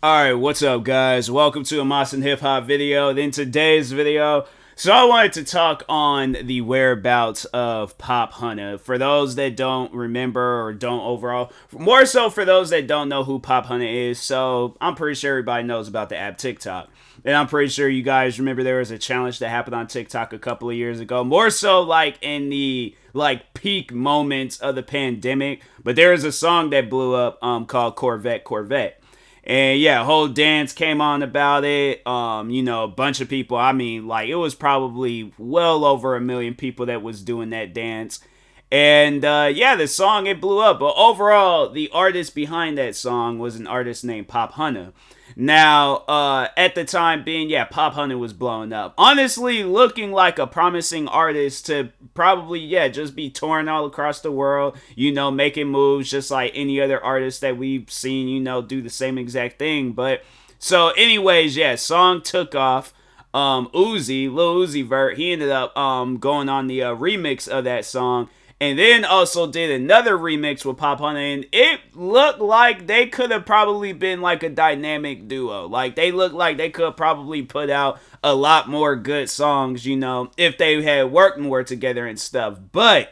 Alright, what's up guys? Welcome to a Moss and Hip Hop video. In today's video, I wanted to talk on the whereabouts of Popp Hunna. For those that don't remember or don't overall, more so for those that don't know who Popp Hunna is, so I'm pretty sure everybody knows about the app TikTok. And I'm pretty sure you guys remember there was a challenge that happened on TikTok a couple of years ago. More so like in the peak moments of the pandemic. But there was a song that blew up called Corvette. And yeah, a whole dance came on about it. A bunch of people. I mean, it was probably well over 1 million people that was doing that dance. And the song, it blew up. But overall, the artist behind that song was an artist named Popp Hunna. Now, at the time being, Popp Hunna was blowing up. Honestly, looking like a promising artist to probably, just be touring all across the world, making moves just like any other artist that we've seen, do the same exact thing. But, so anyways, song took off. Lil Uzi Vert, he ended up going on the remix of that song. And then also did another remix with Popp Hunna, and it looked like they could have probably been like a dynamic duo. Like, they looked like they could probably put out a lot more good songs, if they had worked more together and stuff. But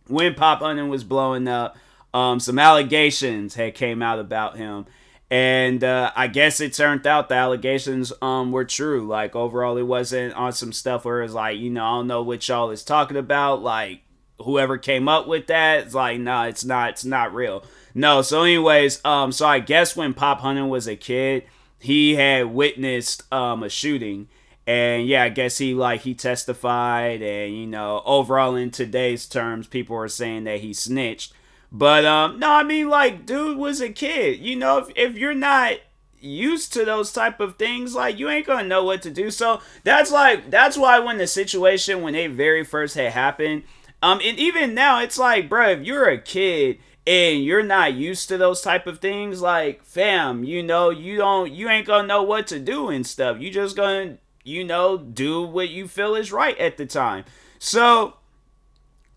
when Popp Hunna was blowing up, some allegations had came out about him. And I guess it turned out the allegations were true. Like, overall, it wasn't on some stuff where it's like, I don't know what y'all is talking about. Like, whoever came up with that, it's like, no, it's not real. No, so anyways, so I guess when Popp Hunna was a kid, he had witnessed a shooting. And I guess he testified, and overall in today's terms, people are saying that he snitched. But no, I mean, dude was a kid. If you're not used to those type of things, you ain't gonna know what to do. So that's why when the situation, when it very first had happened, and even now, it's like, bro, if you're a kid and you're not used to those type of things, fam, you ain't gonna know what to do and stuff. You just gonna, do what you feel is right at the time. So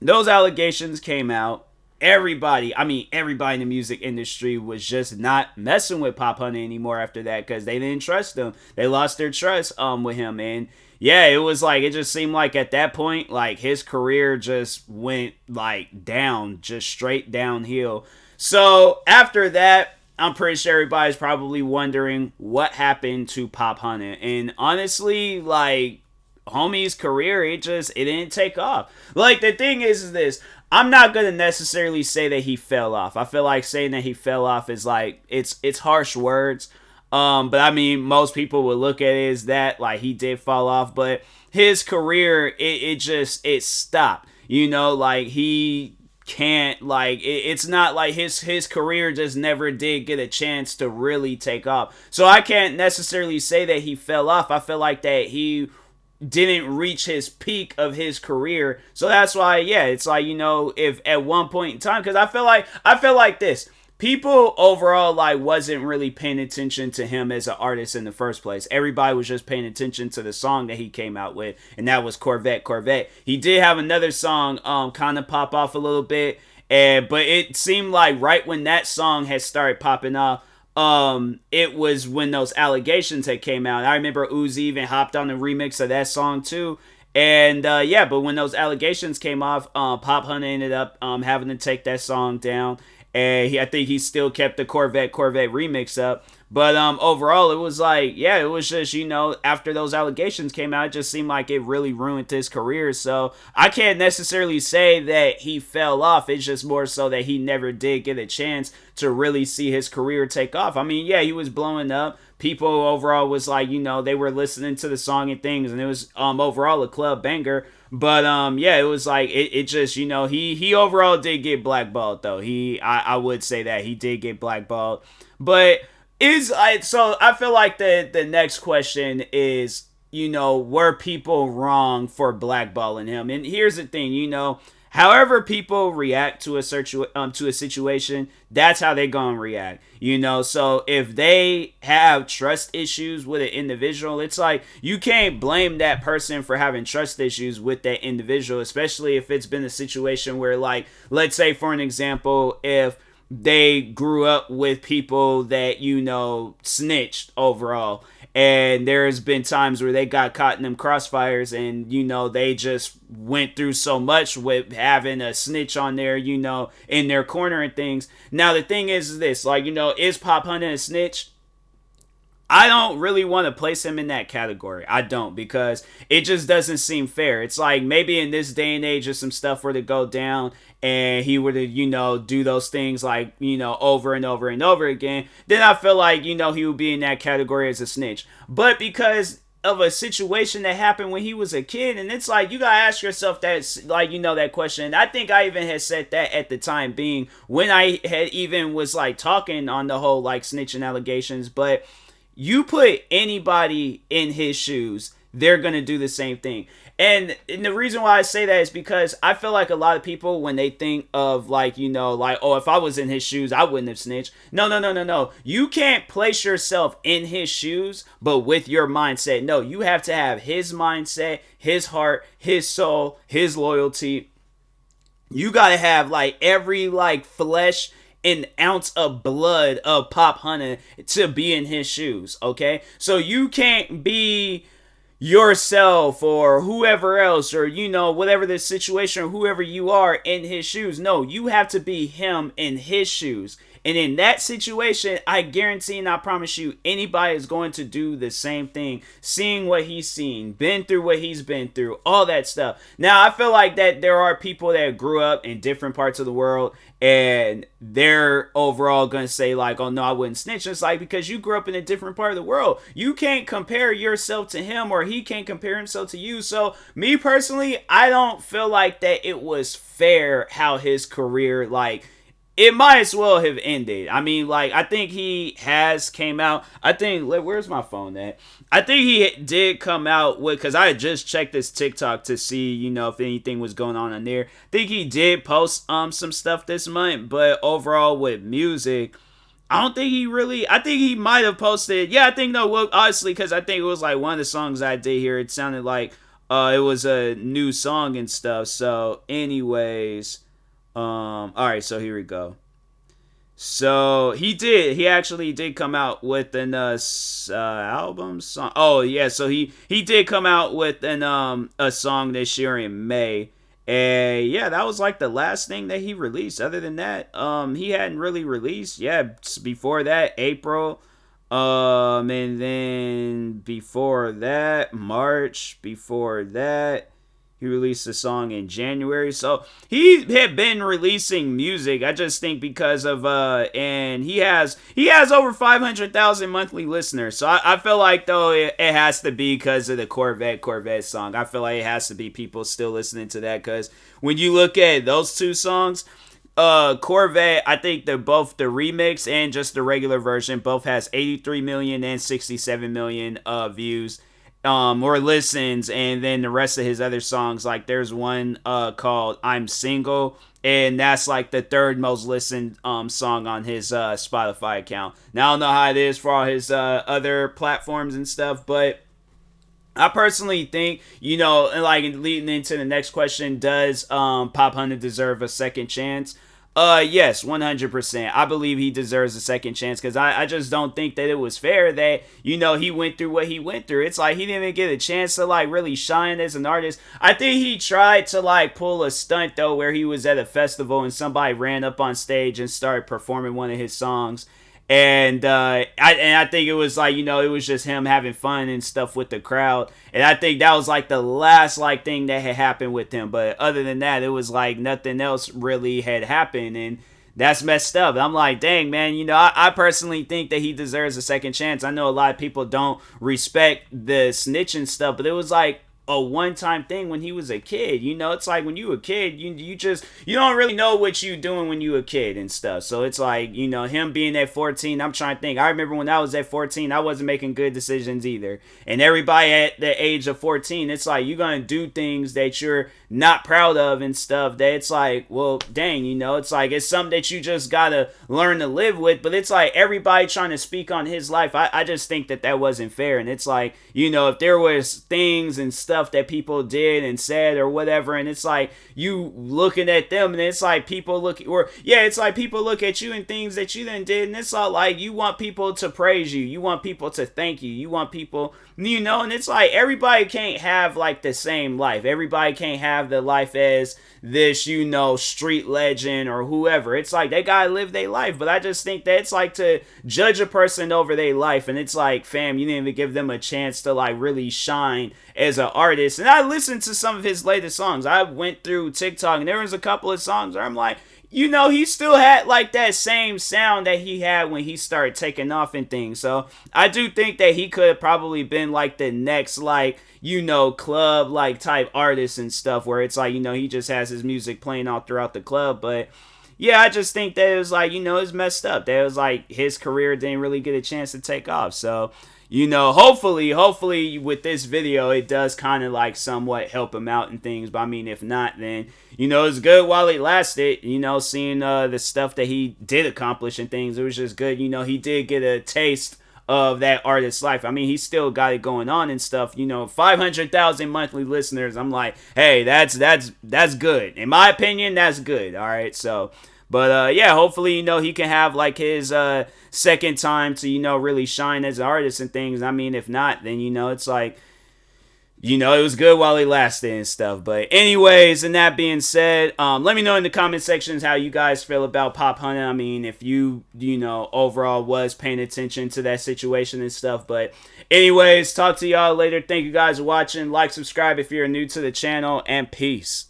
those allegations came out. Everybody in the music industry was just not messing with Popp Hunna anymore after that, because they didn't trust him. They lost their trust with him, and it was it just seemed like at that point, his career just went down, just straight downhill. So after that, I'm pretty sure everybody's probably wondering what happened to Popp Hunna. And honestly, homie's career, it didn't take off. The thing is this, I'm not gonna necessarily say that he fell off. I feel like saying that he fell off is it's harsh words. But I mean, most people would look at it as that, he did fall off, but his career, it stopped. He can't, it's not his career just never did get a chance to really take off. So I can't necessarily say that he fell off. I feel like that he didn't reach his peak of his career. So that's why, it's if at one point in time, because I feel like this. People overall wasn't really paying attention to him as an artist in the first place. Everybody was just paying attention to the song that he came out with, and that was Corvette. He did have another song kind of pop off a little bit, but it seemed like right when that song had started popping off, it was when those allegations had came out. I remember Uzi even hopped on the remix of that song too. And but when those allegations came off, Popp Hunna ended up having to take that song down. And I think he still kept the Corvette remix up. But overall, it was it was just, after those allegations came out, it just seemed like it really ruined his career. So I can't necessarily say that he fell off. It's just more so that he never did get a chance to really see his career take off. I mean, he was blowing up. People overall was they were listening to the song and things, and it was overall a club banger. But it was it just, he overall did get blackballed though. I would say that he did get blackballed. But so I feel like the next question is, were people wrong for blackballing him? And here's the thing, however people react to a situation, that's how they're gonna react. So if they have trust issues with an individual, it's you can't blame that person for having trust issues with that individual, especially if it's been a situation where let's say for an example, if they grew up with people that, you know, snitched overall. And there's been times where they got caught in them crossfires, and, you know, they just went through so much with having a snitch on there, you know, in their corner and things. Now, the thing is this, like, you know, is Popp Hunna a snitch? I don't really want to place him in that category. I don't, because it just doesn't seem fair. It's like maybe in this day and age, if some stuff were to go down and he were to, you know, do those things like, you know, over and over and over again, then I feel like, you know, he would be in that category as a snitch. But because of a situation that happened when he was a kid, and it's like you gotta ask yourself that, like, you know, that question. I think I even had said that at the time being when I had even was like talking on the whole like snitching allegations. But you put anybody in his shoes, they're going to do the same thing. And the reason why I say that is because I feel like a lot of people, when they think of like, you know, like, oh, if I was in his shoes, I wouldn't have snitched. No. You can't place yourself in his shoes, but with your mindset. No, you have to have his mindset, his heart, his soul, his loyalty. You got to have like every like flesh an ounce of blood of Popp Hunna to be in his shoes, okay? So you can't be yourself or whoever else, or, you know, whatever the situation, or whoever you are in his shoes. No, you have to be him in his shoes. And in that situation, I guarantee and I promise you, anybody is going to do the same thing, seeing what he's seen, been through what he's been through, all that stuff. Now, I feel like that there are people that grew up in different parts of the world, and they're overall going to say like, oh no, I wouldn't snitch. It's like, because you grew up in a different part of the world. You can't compare yourself to him, or he can't compare himself to you. So me personally, I don't feel like that it was fair how his career, like, it might as well have ended. I mean, like, I think he has came out. I think, where's my phone at? I think he did come out with, because I had just checked his TikTok to see, you know, if anything was going on there. I think he did post some stuff this month, but overall with music, I don't think he really, I think he might have posted, yeah, I think, no, well, honestly, because I think it was like one of the songs I did hear, it sounded like it was a new song and stuff. So anyways, all right, so here we go. So he actually did come out with an album song. Oh yeah, so he did come out with an a song this year in May. And yeah, that was like the last thing that he released. Other than that, he hadn't really released. Yeah, before that, April. And then before that, March. Before that, he released a song in January. So he had been releasing music. I just think because of and he has over 500,000 monthly listeners. So I feel like though it has to be because of the Corvette song. I feel like it has to be people still listening to that, because when you look at those two songs, Corvette, I think they're both the remix and just the regular version both has 83 million and 67 million views. Or listens, and then the rest of his other songs, like there's one called I'm Single, and that's like the third most listened song on his Spotify account. Now I don't know how it is for all his other platforms and stuff, but I personally think, you know, like leading into the next question, does Popp Hunna deserve a second chance? Yes, 100%. I believe he deserves a second chance, because I just don't think that it was fair that, you know, he went through what he went through. It's like he didn't even get a chance to, like, really shine as an artist. I think he tried to, like, pull a stunt, though, where he was at a festival and somebody ran up on stage and started performing one of his songs. And I think it was like, you know, it was just him having fun and stuff with the crowd. And I think that was like the last like thing that had happened with him. But other than that, it was like nothing else really had happened. And that's messed up. I'm like, dang, man, you know, I personally think that he deserves a second chance. I know a lot of people don't respect the snitching stuff, but it was like a one-time thing when he was a kid. You know, it's like when you a kid, you don't really know what you doing when you a kid and stuff. So it's like, you know, him being at 14, I'm trying to think. I remember when I was at 14, I wasn't making good decisions either. And everybody at the age of 14, it's like you're going to do things that you're not proud of and stuff that it's like, well, dang, you know, it's like it's something that you just got to learn to live with. But it's like everybody trying to speak on his life. I just think that wasn't fair. And it's like, you know, if there was things and stuff stuff that people did and said or whatever, and it's like you looking at them, and it's like people look, or yeah, it's like people look at you and things that you then did, and it's all like you want people to praise you, you want people to thank you, you want people, you know, and it's like everybody can't have like the same life. Everybody can't have the life as this, you know, street legend or whoever. It's like they gotta live their life. But I just think that it's like to judge a person over their life, and it's like, fam, you didn't even give them a chance to like really shine as an artist. And I listened to some of his latest songs. I went through TikTok and there was a couple of songs where I'm like, you know, he still had like that same sound that he had when he started taking off and things. So I do think that he could have probably been like the next, like, you know, club like type artist and stuff, where it's like, you know, he just has his music playing all throughout the club. But yeah, I just think that it was like, you know, it's messed up. That it was like his career didn't really get a chance to take off. So, you know, hopefully with this video, it does kind of like somewhat help him out and things. But I mean, if not, then, you know, it's good while it lasted, you know, seeing the stuff that he did accomplish and things. It was just good. You know, he did get a taste of that artist's life. I mean, he still got it going on and stuff. You know, 500,000 monthly listeners. I'm like, hey, that's good. In my opinion, that's good. All right, so. But yeah, hopefully, you know, he can have like his second time to, you know, really shine as an artist and things. I mean, if not, then, you know, it's like, you know, it was good while it lasted and stuff. But anyways, and that being said, let me know in the comment sections how you guys feel about Popp Hunna. I mean, if you know, overall was paying attention to that situation and stuff. But anyways, talk to y'all later. Thank you guys for watching. Like, subscribe if you're new to the channel, and peace.